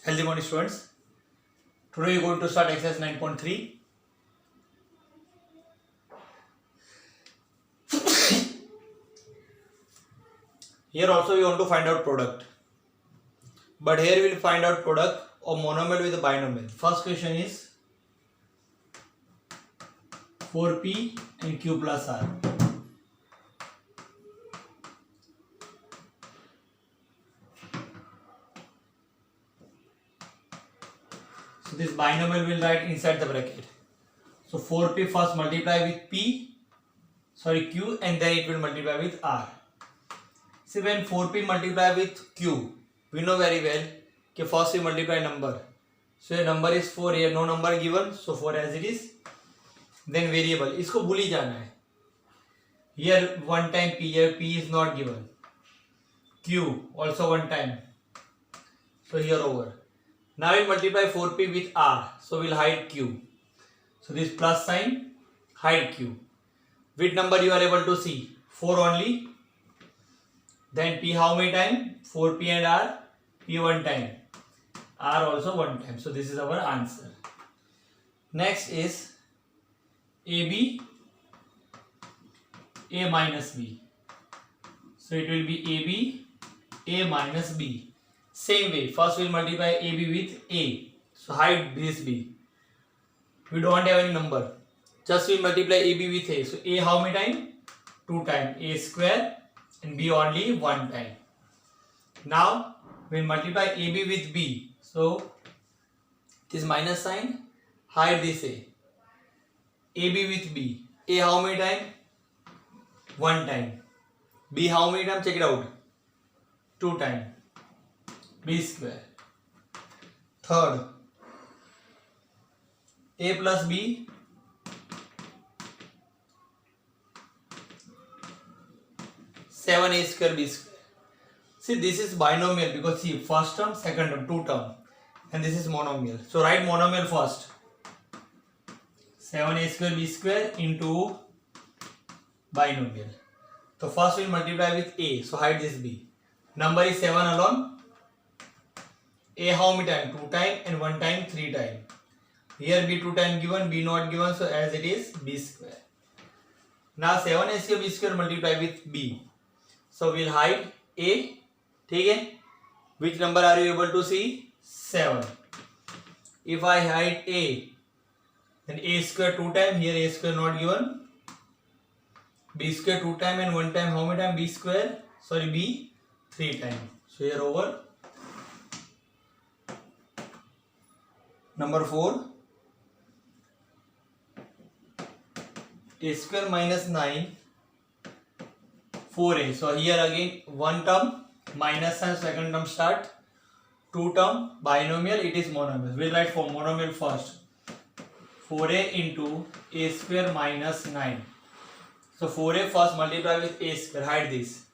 Healthy morning, students. Today we are going to start exercise 9.3. Here also we want to find out product, but here we will find out product of monomial with a binomial. First question is 4p and q plus r. So this binomial will write inside the bracket. So 4p first multiply with q, and then it will multiply with r. See, when 4p multiply with q, we know very well कि first we multiply number. So your number is 4, here no number given, so 4 as it is. Then variable, इसको भूल ही जाना है. Here one time p, here p is not given. Q also one time. So here over. Now we multiply 4p with r, so we'll hide q. So this plus sign hide q. Which number you are able to see? 4 only. Then p how many time? 4p and r. P one time. R also one time. So this is our answer. Next is AB, A minus B. So it will be AB, A minus B. Same way, first we'll multiply AB with A. So hide this B. We don't have any number. Just we multiply AB with A. So A how many time? 2 time. A square and B only 1 time. Now we'll multiply AB with B. So this minus sign, hide this A. AB with B. A how many time? 1 time. B how many time? Check it out. 2 time. B square. Third, A plus B. Seven A square B square. See, this is binomial because see, first term, second term, 2 term, and this is monomial. So write monomial first. 7a square b square into binomial. So first we will multiply with a. So hide this b. Number is 7 alone. A how many time? 2 time and 1 time 3 time. Here b 2 time given, b not given, so as it is b square. Now 7a square b square multiply with b. So we will hide a. ठीक है? Which number are you able to see? 7. If I hide a, then a square 2 time, here a square not given. B square 2 time and 1 time, how many time? B square, sorry, B 3 time. So here over. Number 4. A square minus 9, 4a. So here again 1 term, minus sign, second term start, 2 term, binomial, it is monomial. We'll write for monomial first. 4a into a square minus 9. So 4a first multiply with a square, hide this.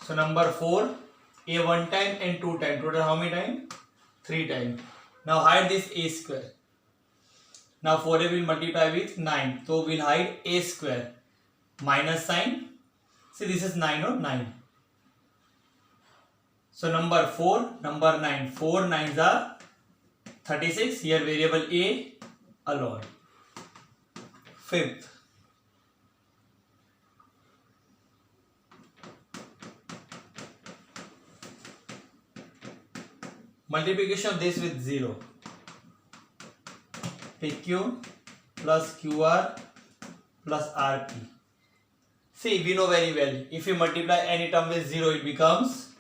So number 4, a 1 time and 2 time. Total how many time? 3 time. Now hide this a square. Now 4a will multiply with 9. So we'll hide a square. Minus sign. See, this is 9 or 9. So number 4, number 9. 4 9s are 36. Here variable a alone. Fifth. Multiplication of this with 0. PQ plus QR plus RP. See, we know very well, if you multiply any term with 0, it becomes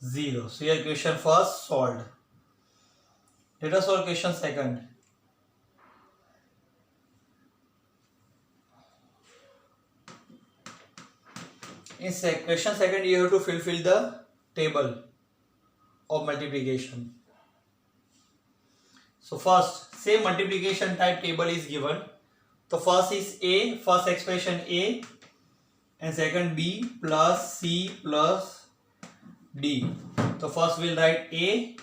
0. So here question first solved. Let us solve question second. In question second, you have to fulfill the table of multiplication. So first, same multiplication type table is given. So first is A, first expression A, and second B plus C plus D. So first we'll write A,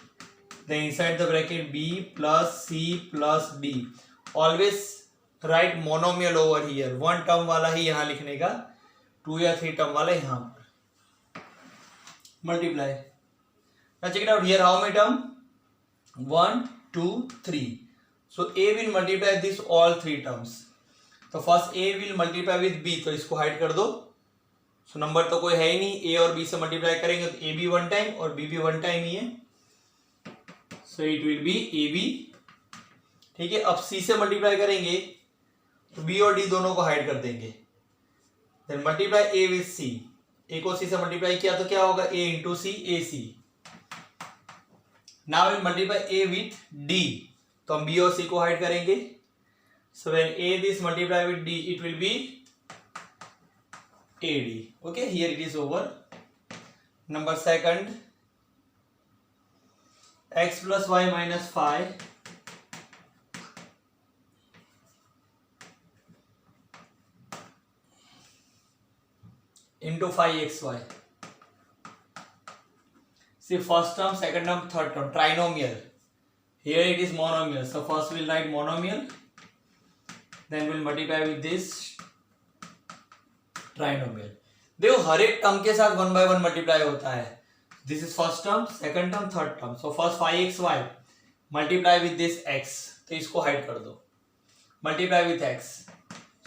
then inside the bracket B plus C plus D. Always write monomial over here. 1 term वाला ही यहाँ लिखने का, 2 या 3 term वाला यहाँ पर. Multiply. Now check it out here. How many term? 1 2 3. So A will multiply this all three terms. तो first A will multiply with B, तो इसको हाइड कर दो. सो नंबर तो कोई है ही नहीं, A और B से मल्टीप्लाई करेंगे तो A भी वन टाइम और B भी वन टाइम ही है. सो इट विल बी AB. ठीक है, अब C से मल्टीप्लाई करेंगे तो B और D दोनों को हाइड कर देंगे. Then multiply A with C. A को C से मल्टीप्लाई किया तो क्या होगा, A into C, AC. Now will multiply A with D. तो हम B और C को हाइड करेंगे. So when A this multiply with D, it will be AD. Okay, here it is over. Number second, x plus y minus 5 into 5xy. See, first term, second term, third term, trinomial. Here it is monomial. So first we'll write monomial, then we'll multiply with this trinomial. देखो हर एक term के साथ one by one multiply होता है. This is first term, second term, third term. So first 5xy multiply with this x, तो इसको hide कर दो. Multiply with x.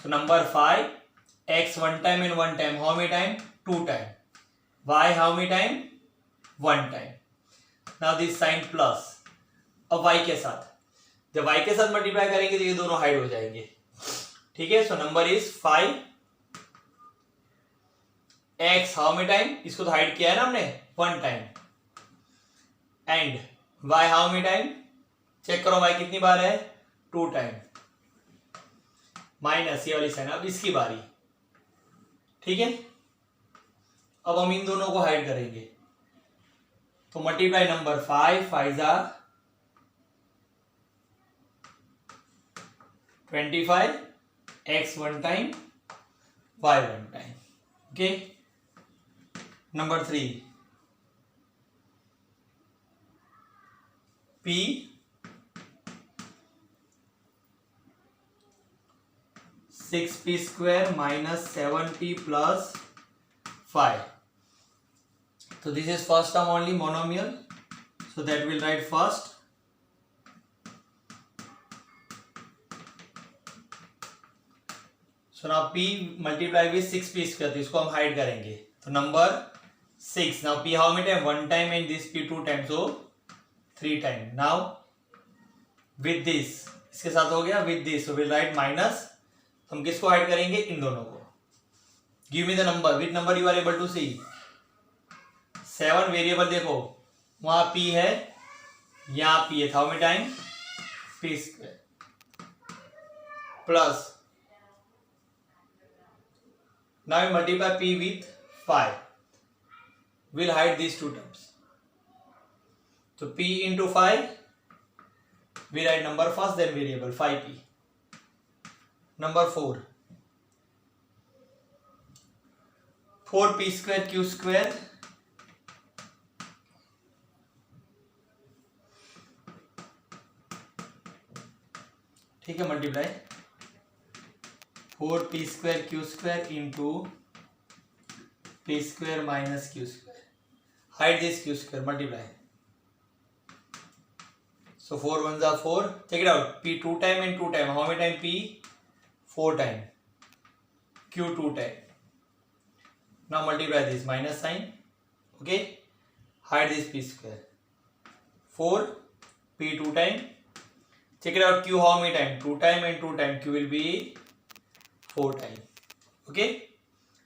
So number 5, x one time and one time, how many time, two time. y how many time, one time. Now this sign plus. अब y के साथ, जब y के साथ मल्टीप्लाई करेंगे तो ये दोनों हाइड हो जाएंगे. ठीक है, so number is 5 x how many time, इसको तो हाइड किया है ना हमने, one time. And y how many time, check करो y कितनी बार है, टू टाइम. माइनस ये वाली साइन, अब इसकी बारी. ठीक है, अब हम इन दोनों को हाइड करेंगे. तो multiply number 5 5 are 25, x one time, y one time. Okay, number 3, P 6p square minus 7p plus 5. So this is first term only, monomial. So that we'll write first. So now p multiply with 6p square, तो इसको हम hide करेंगे. तो number 6. Now p how many time, one time, and this p two times, so 3 time. Now with this, इसके साथ हो गया with this, so we'll write minus. हम किसको हाइड करेंगे, इन दोनों को. Give me the number, which number you are able to see. 7 variable देखो, वहां p है, यहां p है, how many time, p square plus. Now we multiply p with 5. Will hide these two terms. तो p into 5, we write number first, then variable 5p. Number 4, 4p square q square ठीक है, multiply 4p square q square into p square minus q square. Hide this q square, multiply. So 4 ones are 4. Check it out. P 2 time and 2 time. How many time P? 4 time. Q 2 time. Now multiply this, minus sign. Okay. Hide this P square. 4 P 2 time. Check it out. Q how many time? 2 time and 2 time. Q will be 4 time. Okay.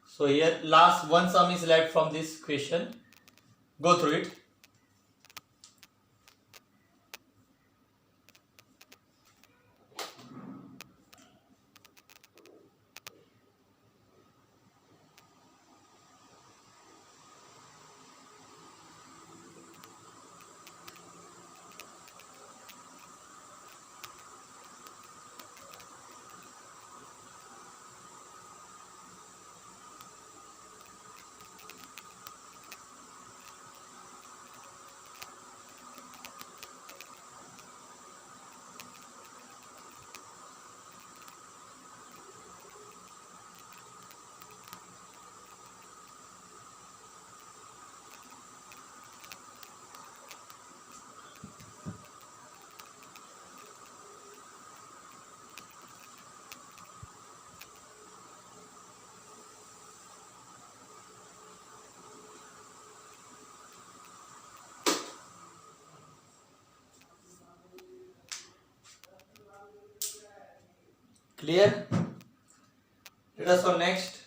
So here last one sum is left from this question. Go through it. Clear? Let us go next.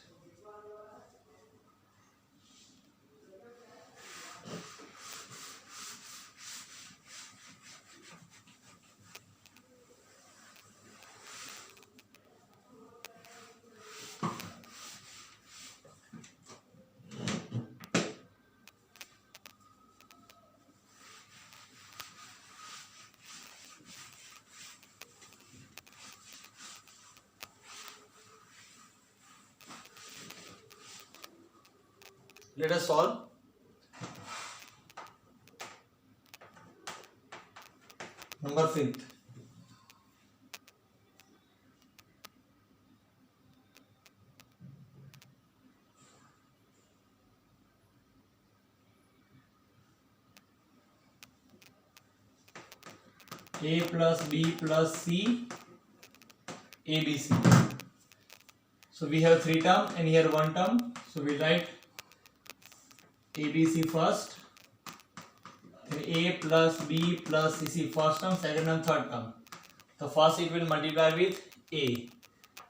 Let us solve. Number 5th. A plus B plus C, ABC. So we have 3 terms and here 1 term. So we write ABC first, then A plus B plus C first term, second and third term. So first it will multiply with A.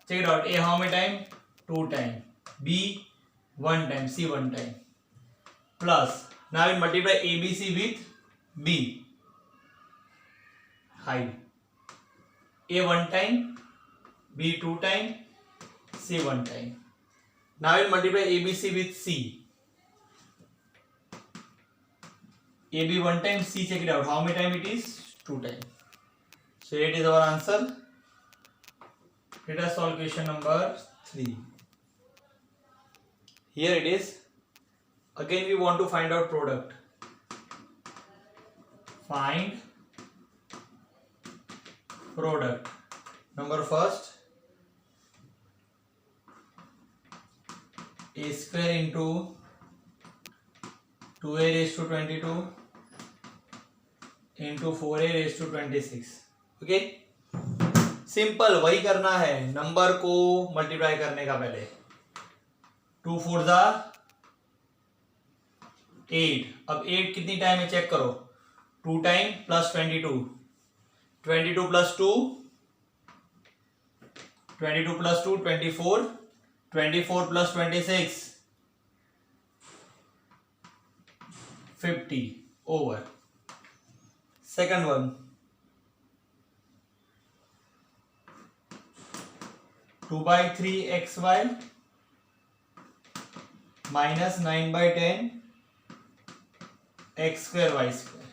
Check it out. A how many time? 2 time. B 1 time. C 1 time. Plus now it multiply ABC with B. Hide. A 1 time, B 2 time, C 1 time. Now it multiply ABC with C. AB 1 time, C check it out. How many time it is? 2 time. So it is our answer. Let us solve question number 3. Here it is. Again we want to find out product. Find product. Number first, a square into 2a raised to 22 into 4a raised to 26. Okay, simple वही करना है, number को multiply करने का पहले. 2 4 जा 8. अब 8 कितनी टाइम है चेक करो. 2 time plus 22. 22 plus 2 22 plus 2 24. 24 plus 26 50 over. Second one, 2 by 3 xy minus 9 by 10 x square y square.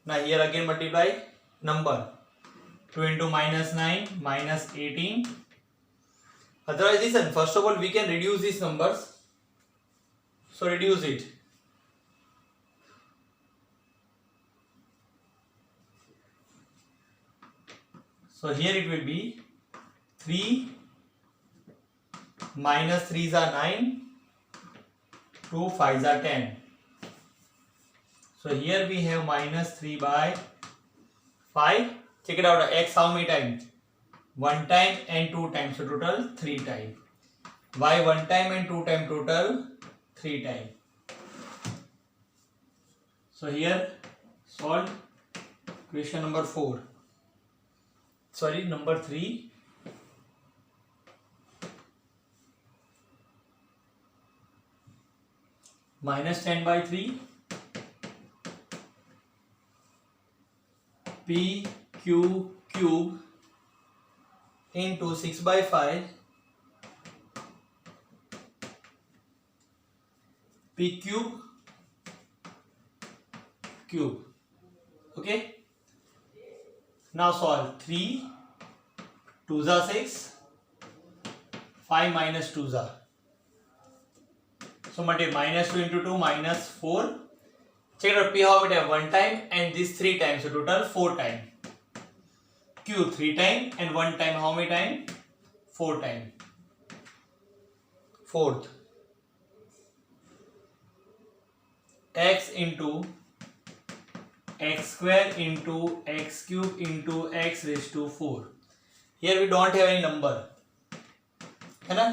Now here again multiply number. 2 into minus 9 minus 18. Otherwise listen, first of all we can reduce these numbers. So reduce it. So here it will be 3 minus 3 are 9, 2 5 are 10. So here we have minus 3 by 5. Check it out. X how many times? 1 time and 2 times. So total 3 times. Y 1 time and 2 time, total 3 times. So here solve question number 4. Sorry, number 3. Minus 10 by 3. P Q cube into 6 by 5. P cube cube. Okay. Now solve. 3 2s are 6. 5 minus 2s are. So multiply minus 2 into 2 minus 4. Check it out. P how many times? 1 time and this 3 times. So total 4 times. Q 3 times and 1 time how many times? 4 times. Fourth. X into x square into x cube into x raised to 4. Here we don't have any number. है ना?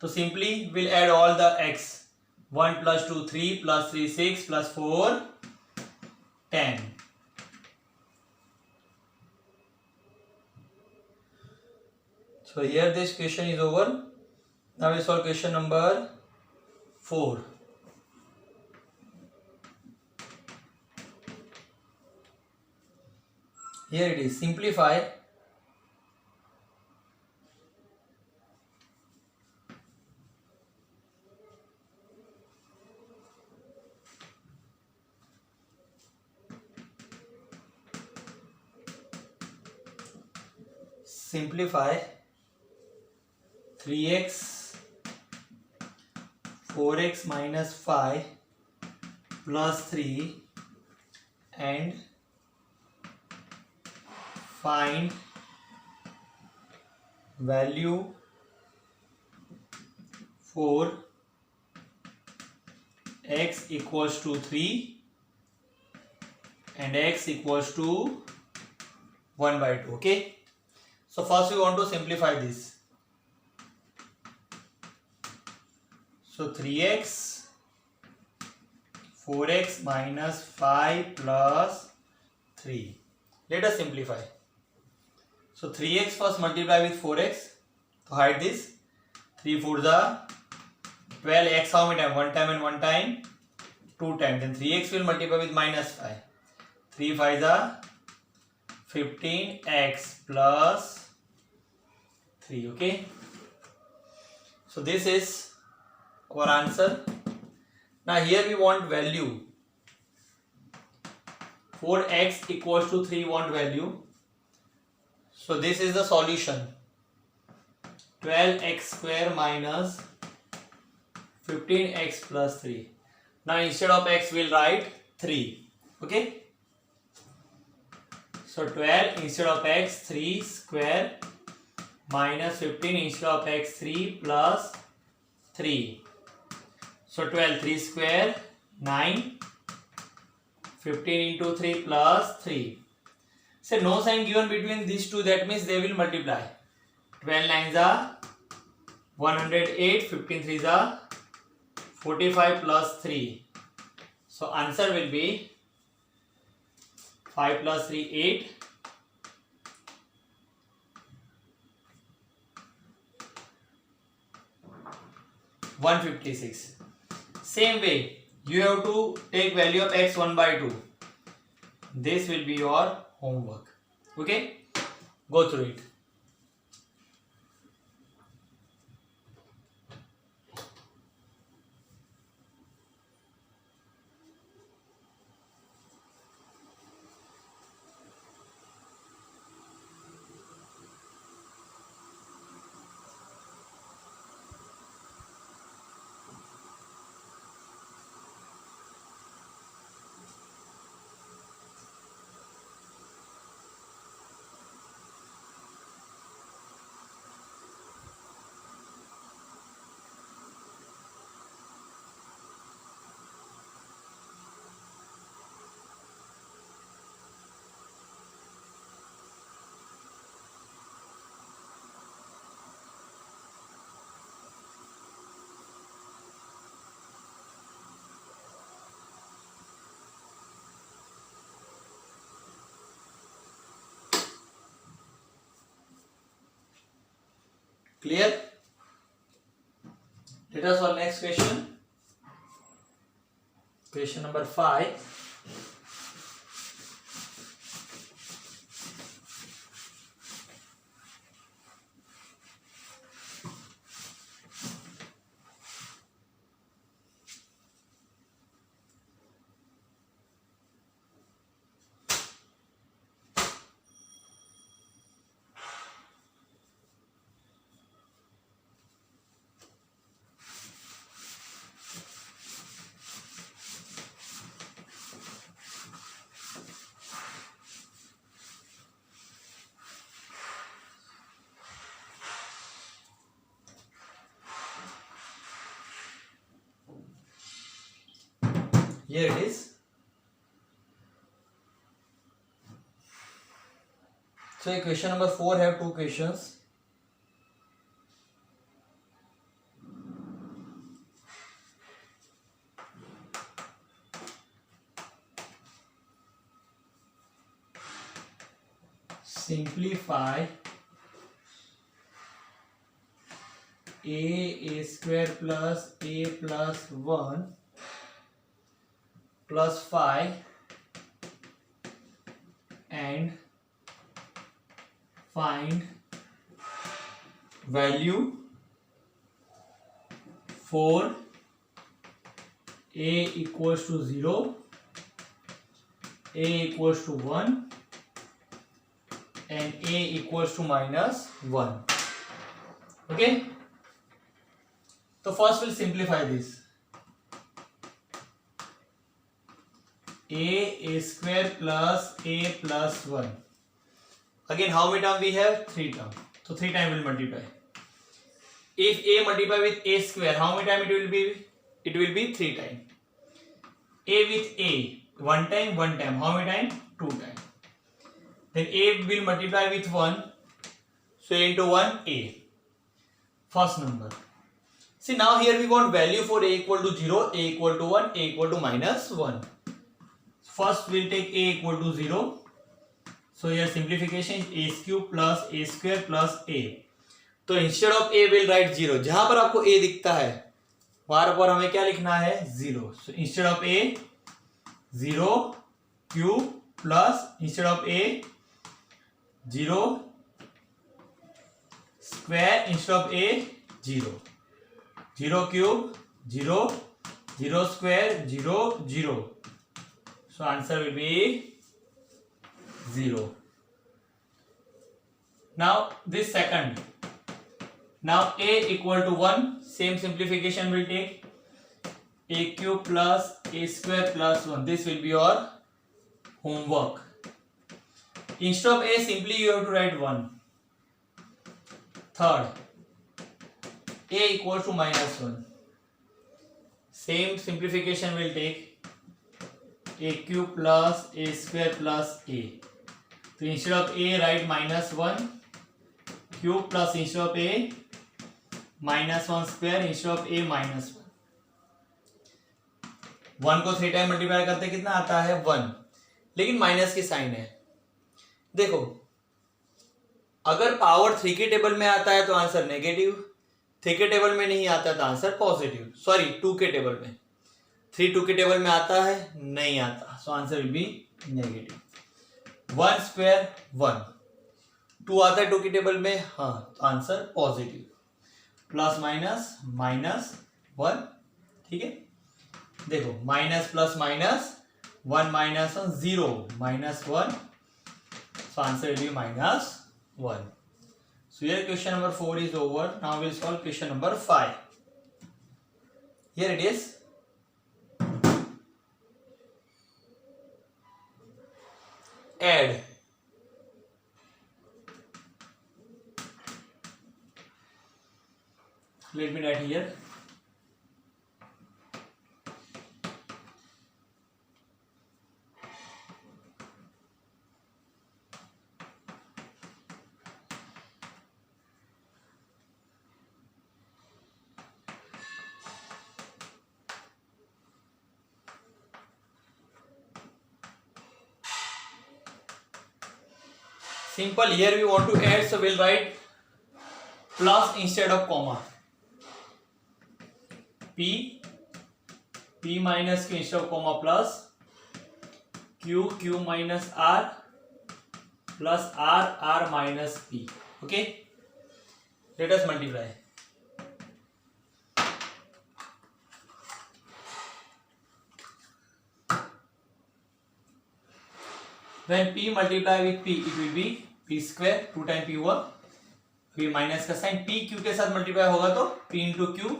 तो simply we'll add all the x. 1 plus 2 3 plus 3 6 plus 4 10. So here this question is over. Now we solve question number 4. Here it is. Simplify simplify 3x 4x minus 5 plus 3 and find value for x equals to 3 and x equals to 1 by 2. Okay, so first we want to simplify this. So 3x 4x minus 5 plus 3. Let us simplify. So 3x first multiply with 4x to hide this. 3 4 the 12, x how many times? 1 time and 1 time, 2 times. Then 3x will multiply with minus 5. 3 5 the 15x plus 3. Okay. So this is our answer. Now here we want value. For x equals to 3 want value. So this is the solution. 12x square minus 15x plus 3. Now instead of x we'll write 3. Okay. So 12 instead of x 3 square minus 15 instead of x 3 plus 3. So 12 3 square 9, 15 into 3 plus 3. So no sign given between these two, that means they will multiply. 12 9s are 108, 15 3s are 45 plus 3. So answer will be 5 plus 3 8. 156. Same way, you have to take value of x 1 by 2. This will be your homework. Okay, go through it. Clear? Let us solve next question. Question number 5. Here it is. So question number 4 have two questions. Simplify a square plus a plus 1 plus 5 and find value for a equals to 0, a equals to 1 and a equals to minus 1. Okay, so first we'll simplify this. A square plus a plus 1. Again, how many terms we have? 3 terms. So 3 times we'll multiply. If a multiply with a square, how many times it will be? It will be 3 times. A with a, 1 time, 1 time. How many times? 2 times. Then a will multiply with 1. So a into 1, a. First number. See, now here we want value for a equal to 0, a equal to 1, a equal to minus 1. First we'll take a equal to 0. So here simplification is a cube plus a square plus a. तो instead of a will write 0. जहां पर आपको a दिखता है वहां पर हमें क्या लिखना है? 0. So instead of a 0 cube plus instead of a 0 square instead of a 0. 0 cube 0 0 square 0 0. So answer will be 0. Now this second. Now a equal to 1. Same simplification will take a cube plus a square plus 1. This will be your homework. Instead of a, simply you have to write 1. Third, a equals to minus 1. Same simplification will take a cube plus a square plus a. So instead of a write minus 1 cube plus instead of a minus 1 square instead of a minus 1. 1 को 3 time multiply करते कितना आता है? 1. लेकिन minus की sign है. देखो, अगर पावर 3 के टेबल में आता है तो आंसर नेगेटिव, 3 के टेबल में नहीं आता तो आंसर पॉजिटिव. सॉरी, 2 के टेबल में. 3 2 के टेबल में आता है? नहीं आता. So answer will be negative. 1 square 1. 2 आता है 2 के टेबल में? हाँ, तो answer positive. Plus minus minus 1. ठीक है, देखो minus plus minus 1 minus 1 0 minus 1. So answer will be minus 1. So here question number 4 is over. Now we'll solve question number 5. Here it is. Add. Let me write here. Simple. Here we want to add, so we'll write plus instead of comma. P minus Q instead of comma plus Q minus R plus R minus P. Okay. Let us multiply. When P multiply with P, it will be P square. 2 time P हुआ. फिर minus का sign P Q के साथ multiply होगा तो P into Q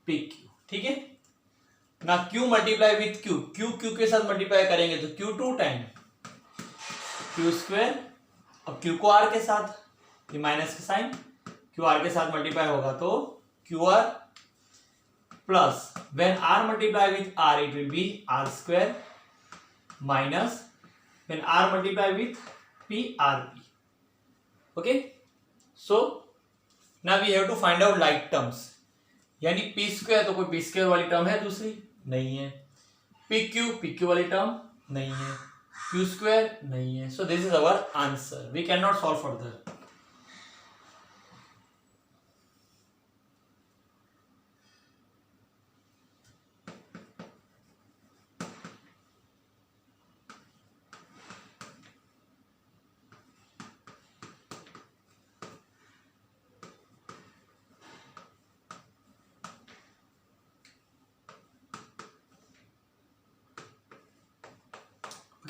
P Q. ठीक है ना. Q multiply with Q, Q के साथ मल्टीप्लाई करेंगे तो Q 2 टाइम Q स्क्वायर. अब Q को R के साथ, ये माइनस का साइन Q R के साथ मल्टीप्लाई होगा तो Q R plus when R multiply with R, it will be R square minus when R multiply with P, RP. Okay, so now we have to find out like terms. यानी P square तो कोई P square वाली term है दूसरी? नहीं है. PQ वाली term नहीं है. Q square नहीं है. So this is our answer. We cannot solve further.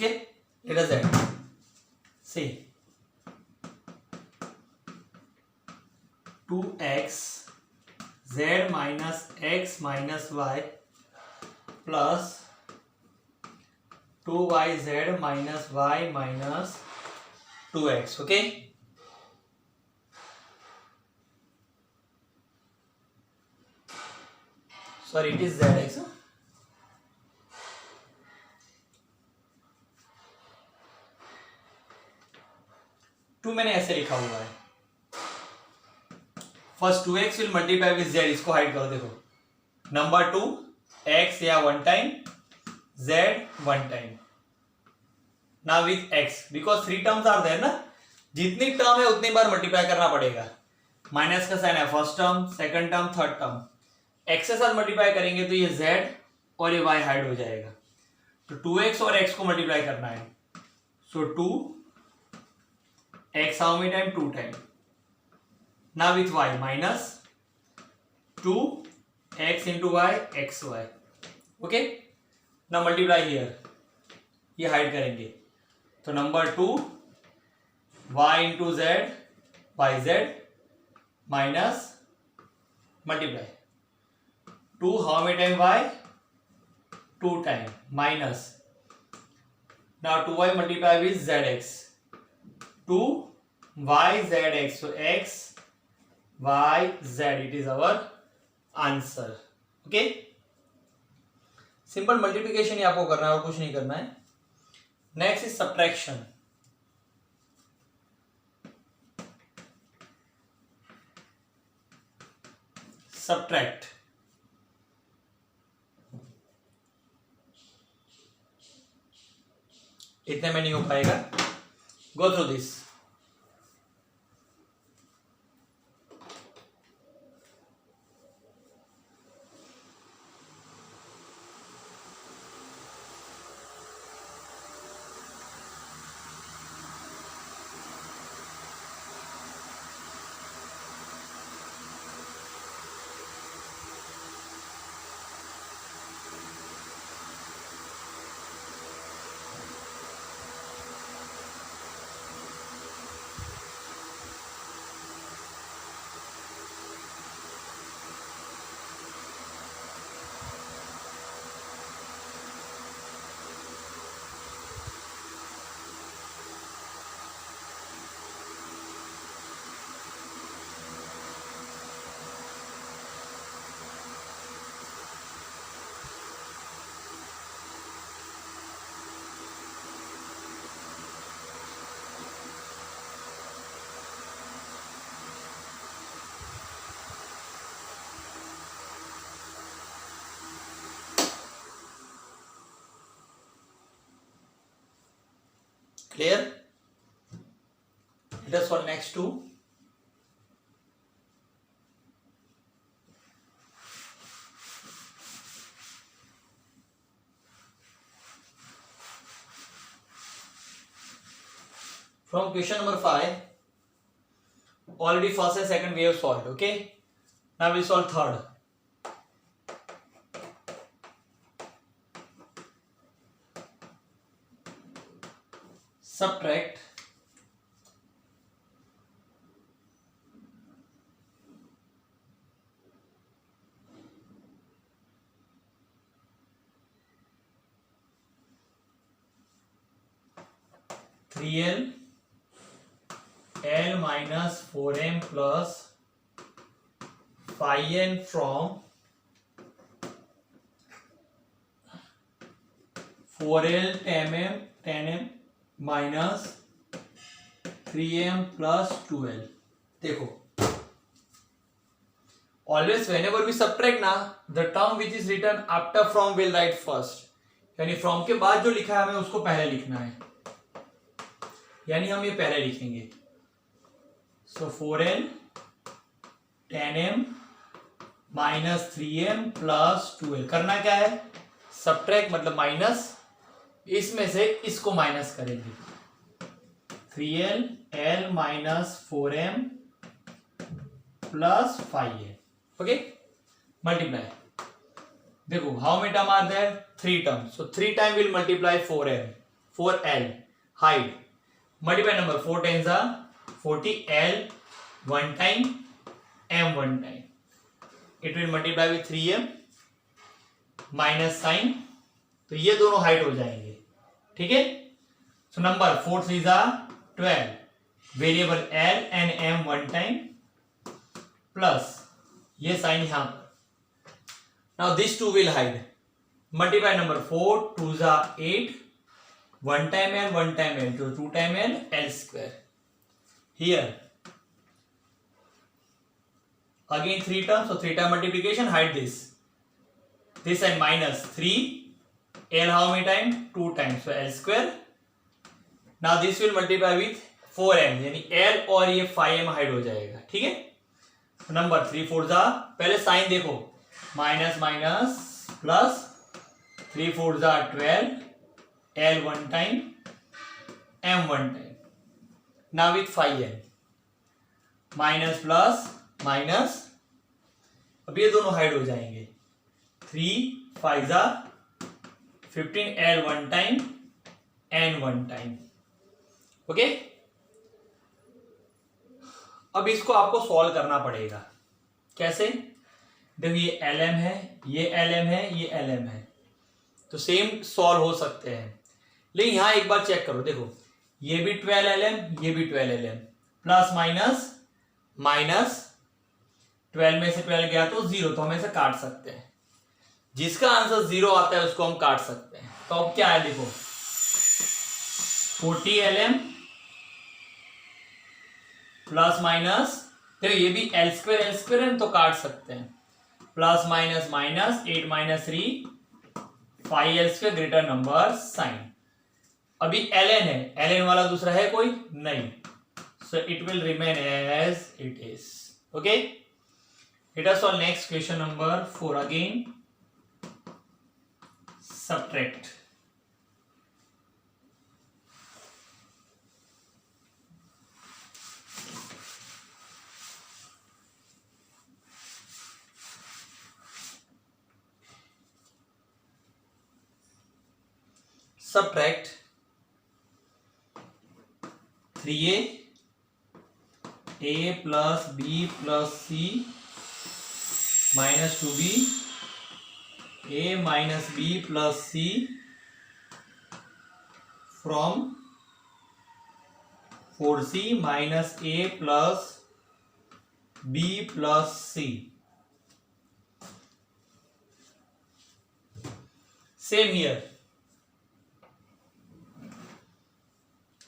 Okay, let us add. See, 2x z minus x minus y plus 2yz minus y minus 2x. Okay, sorry, it is zx. 2 मैंने ऐसे लिखा हुआ है. First 2x will multiply with z. इसको hide करो. देखो, number 2 x या 1 time, z 1 time. Now with x, because 3 terms are there ना, जितनी टर्म है उतनी बार मल्टीप्लाई करना पड़ेगा. माइनस का साइन है, first term, second term, third term. x के साथ मल्टीप्लाई करेंगे तो ये z और ये y हाइड हो जाएगा. तो 2x और x को मल्टीप्लाई करना है. सो 2x how many time? 2 time. Now with y minus 2x into y xy. Okay, now multiply here. ये हाइड करेंगे तो number 2 y into z yz minus multiply 2 how many time y? 2 time minus. Now 2y multiply with zx. 2 y zx. So x y z, it is our answer. Okay, simple multiplication ही आपको करना है और कुछ नहीं करना है. Next is subtraction. Subtract, इतने में नहीं हो पाएगा. Go through this. Clear? Let us solve next two. From question number 5, already first and second we have solved. Okay, now we solve third. Subtract three L minus 4m plus 5n from 4L 10m minus 3m plus 2L. देखो, always whenever we subtract ना, the term which is written after from will write first. यानी from के बाद जो लिखा है हमें उसको पहले लिखना है, यानी हम ये पहले लिखेंगे. So 4L 10m minus 3m plus 2L. करना क्या है? subtract मतलब माइनस, इसमें से इसको माइनस करेंगे. 3L L minus 4m plus 5n. Okay, multiply. देखो how many term are there? 3 terms. So 3 time will multiply 4m. 4L height multiply number 4 times are 40 L one time M one time. It will multiply with 3M minus sign, तो ये दोनों height हो जाएंगे. ठीक है. So number 4 3 जा 12 variable L and M one time plus ये sign यहां पर. Now this two will hide multiply number 4 2 जा 8 one time L so 2 time L square. Here again 3 terms, so 3 time multiplication hide this and minus 3 L how many time 2 times, so L square. Now this will multiply with 4M यानी L और ये 5M hide हो जाएगा. ठीक है. Number 3 4 जा पहले sign देखो माइनस माइनस प्लस 3 4 जा 12 L one time M one time. Now with 5M minus plus minus, अब ये दोनों हाइड हो जाएंगे. 3 5 जा 15 L one time N one time. Okay. अब इसको आपको सॉल्व करना पड़ेगा. कैसे? देखो ये LM है, ये LM है, ये LM है, तो सेम सॉल्व हो सकते हैं. लेकिन यहां एक बार चेक करो. देखो ये भी 12 LM, ये भी 12 LM, प्लस माइनस माइनस 12 में से 12 गया तो 0, तो हम ऐसे काट सकते हैं. जिसका आंसर 0 आता है उसको हम काट सकते हैं. तो अब क्या है देखो 40 LM प्लस माइनस, देखो ये भी L स्क्वायर है तो काट सकते हैं. Plus minus minus 8 minus 3 5L square greater number sign. अभी ln है, ln वाला दूसरा है कोई नहीं, so it will remain as it is. Okay. Let us solve next question number 4. Again subtract. Subtract 3A A plus B plus C minus 2B A minus B plus C from 4C minus A plus B plus C. Same here.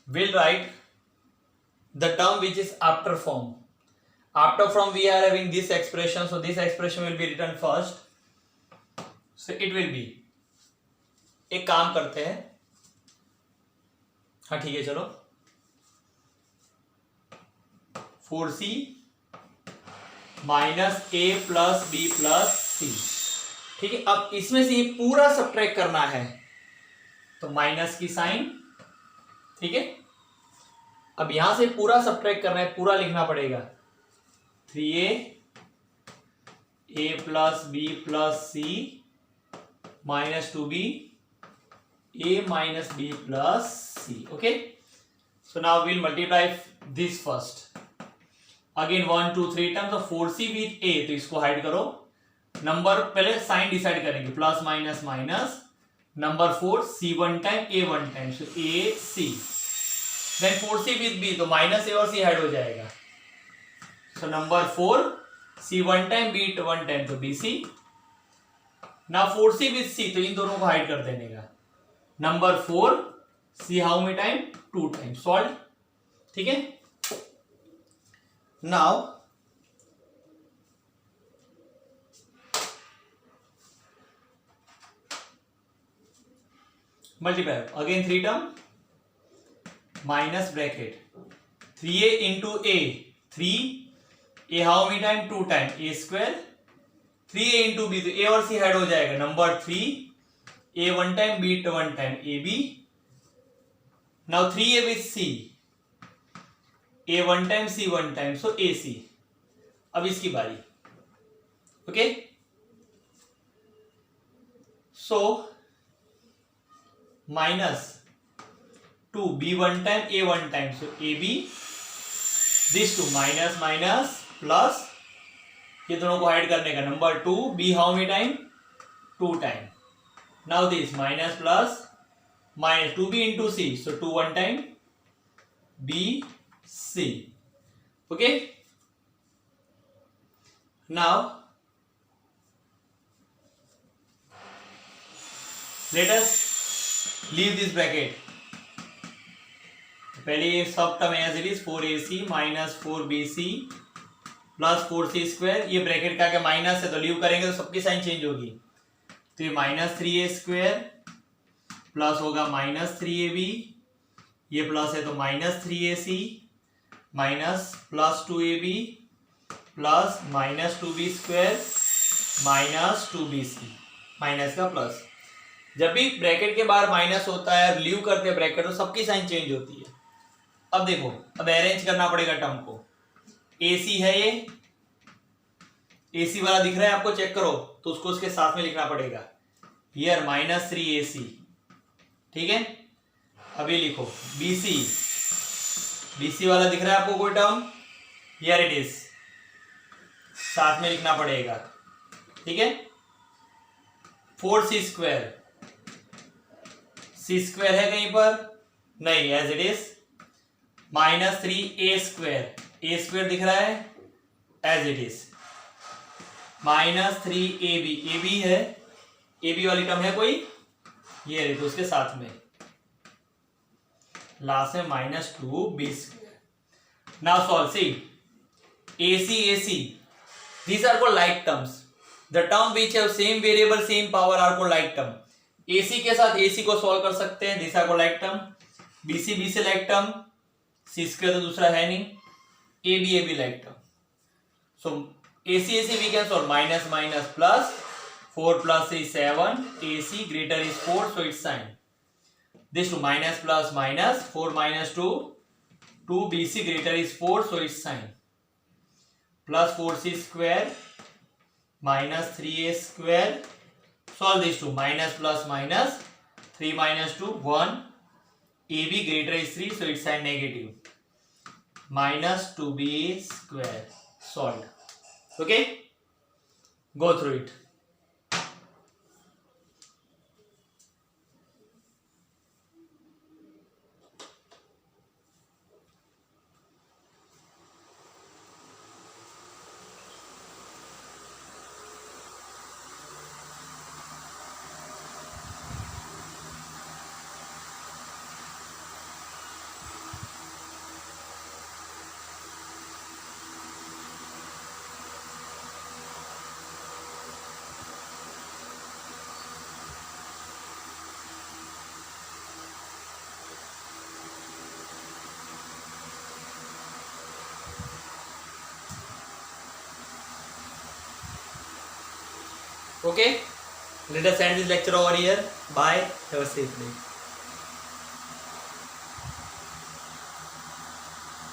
We'll write the term which is after form. After form we are having this expression, so this expression will be written first. So it will be, एक काम करते हैं. हाँ ठीक है चलो 4C minus A plus B plus C. ठीक है. अब इसमें से ये पूरा सब्ट्रैक्ट करना है तो माइनस की साइन. ठीक है. अब यहां से पूरा सब्ट्रैक्ट करना है, पूरा लिखना पड़ेगा. 3A A plus B plus C minus 2B A minus B plus C. Okay. So now will multiply this first. Again 1 2 3 terms of 4C with A, तो इसको हाइड करो. नंबर पहले साइन डिसाइड करेंगे, plus minus minus. Number 4 C one time A one time, so A C. Then 4C with B, तो minus A और C hide हो जाएगा. So number 4 C one time B one time, तो BC. ना 4C with C, तो इन दोनों को hide कर देने का. Number 4 C how many time 2 time. Solve. ठीक है. Now multiply again 3 term minus bracket 3A into A 3 A how many time 2 time A square 3A into B, तो A और C हाइड हो जाएगा. Number 3 A one time B one time AB. Now 3A with C A one time C one time, so AC. अब इसकी बारी. Okay. So minus 2, B one time, A one time. So AB, these two minus minus plus, ये दोनों को add करने का, number 2, B how many time? 2 time. Now this minus plus minus 2B into C. So 2 one time, B, C. Okay? Now let us leave this bracket. पहले ये सब term as it is 4AC minus 4BC plus 4C square, ये bracket का क्या minus है तो leave करेंगे तो सबकी साइन चेंज होगी, तो ये माइनस 3A स्क्वायर प्लस होगा माइनस 3AB, ये प्लस है तो minus 3AC minus plus 2AB plus minus 2B square minus 2BC, minus का प्लस। जब भी ब्रैकेट के बाहर माइनस होता है और लीव करते हैं ब्रैकेट तो सबकी साइन चेंज होती है। अब देखो, अब अरेंज करना पड़ेगा टर्म को। AC है ये, AC वाला दिख रहा है आपको, चेक करो तो उसको उसके साथ में लिखना पड़ेगा, हियर माइनस 3AC, ठीक है। अभी लिखो BC, BC वाला दिख रहा है आपको कोई टर्म, हियर इट इज, साथ में लिखना पड़ेगा, ठीक है। 4C स्क्वायर, C स्क्वायर है कहीं पर नहीं, as it is minus 3A square, A square दिख रहा है as it is, minus 3AB, AB है, AB वाली टर्म है कोई, ये रही तो उसके साथ में लास्ट में minus 2B square. Now solve, see AC these are called like terms, the term which have same variable same power are called like term। AC के साथ AC को सॉल्व कर सकते हैं, these are called like term। BC like term, C square तो दूसरा है नहीं, AB like term। so AC we can solve, minus minus plus 4 plus 3 7, AC greater is 4 so it's sign, this to minus plus minus 4 minus 2 BC greater is 4 so it's sign, plus 4C square minus 3A square, solve these two, minus plus minus 3 minus 2 1, AB greater is 3 so it's sign negative, minus 2B square, solved। okay, go through it। Okay, let us end this lecture over here. Bye, have a safe day।